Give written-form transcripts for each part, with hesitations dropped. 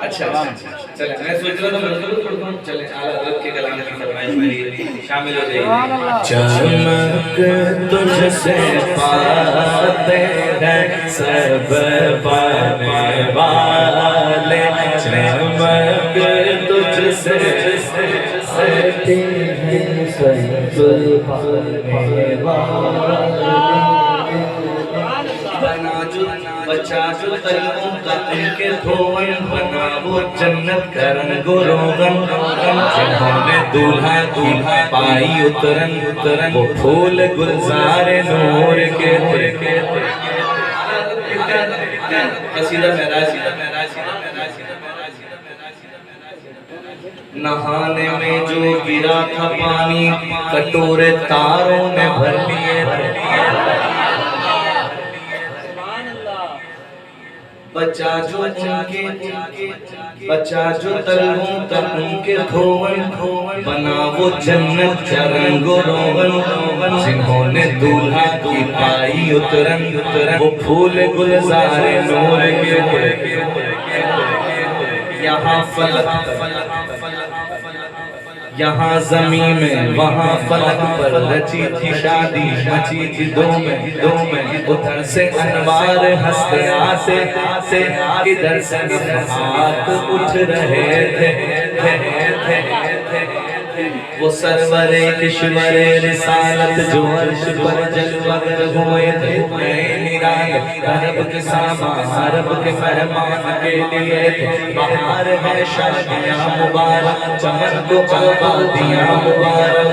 اچھا چلیں میں سوچ رہا تھا ملکل چلیں اعلیٰ حضرت کے کلام کی فرمائش میں شامل ہو جائیے. چمک تجھ سے پاتے ہیں سب پانے والے, چمک تجھ سے پاتے ہیں سب پانے والے. بچا جو طریقوں کا ان کے دھوئن بنا وہ جنت کا رنگ و روغن, جنہوں نے دولہا دولہا پائی اترن وہ پھول گلزار نور کے تھے. قصیدہ معراج. نہانے میں جو گرا تھا پانی کٹورے تاروں نے بھر لیے تھے. بچا جو تلووں تک ان کے دھوئن بنا وہ جنت کا رنگ و روغن, جنہوں نے دولہا کی پائی اترن وہ پھول گلزار نور کے تھے. یہاں فلک یہاں زمین میں وہاں فلک پر رچی تھی شادی مچی تھی دو میں ادھر سے انوار ہنستے آتے ادھر سے نفحات اٹھ رہے تھے. وہ سرور کشور رسالت جو عرش پر جلوگر ہوئے تھے, عرب کے سامان عرب کے فرمان کے لیے تھے. بہار ہے شادیاں مبارک, چمن کو آبادیاں مبارک,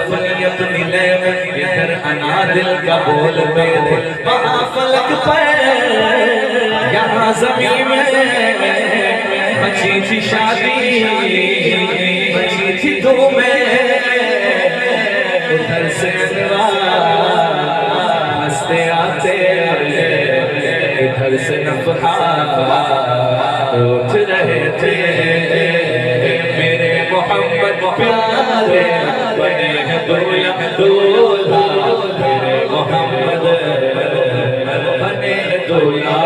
فلک اپنی لے میں ادھر انا دل کا بول پہ تھے. وہاں فلک پر یہاں زمین میں بچی تھی شادی بچی تھی دو میں ادھر سے ہنستے آتے ادھر سے نفحات اٹھ رہے تھے. میرے محمد پیارے بنے ہیں دولہا میرے محمد بنے ہیں دولہا.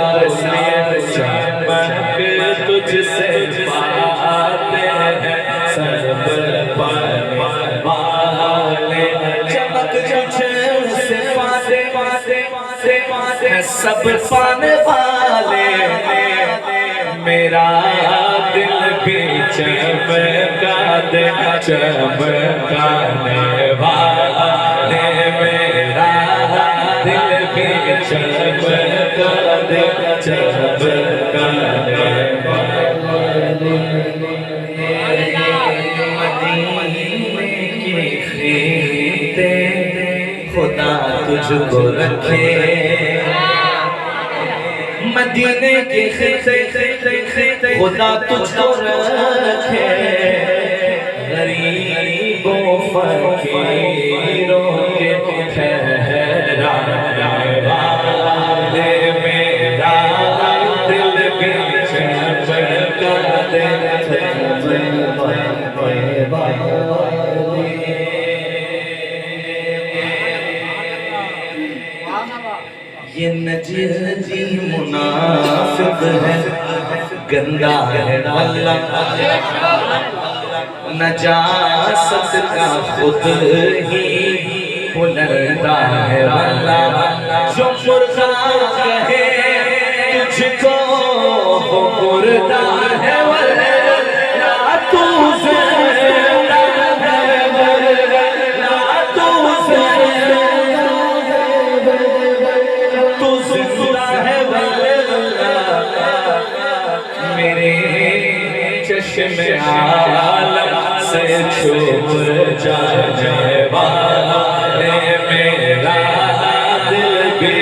چمک تجھ سے پاتے ہیں سب پانے والے, چمک تجھ سے پاتے ہیں سب پانے والے. میرا دل بھی چمکا دے چمکانے والے, میرا دل بھی چمکا دے چمکانے والے. مدینے کی خیمتیں خدا تجھ کو رکھے, مدینے کی خیمتیں خدا تجھ کو رکھے. غریبوں فقیروں کے ٹھہرانے والے, میرا دل بھی چمکا دے چمکانے والے. یہ نجدی منافق ہے گندا ہے اللہ, نجاست کا خود ہی پلندہ ہے اللہ. جو مردہ کہے تجھ کو وہ مردہ ہے ورنہ تو زندہ ہے ورنہ تو زندہ ہے ورنہ. میرے چشم عالم سے چھوڑ جانے والے, میرا دل بھی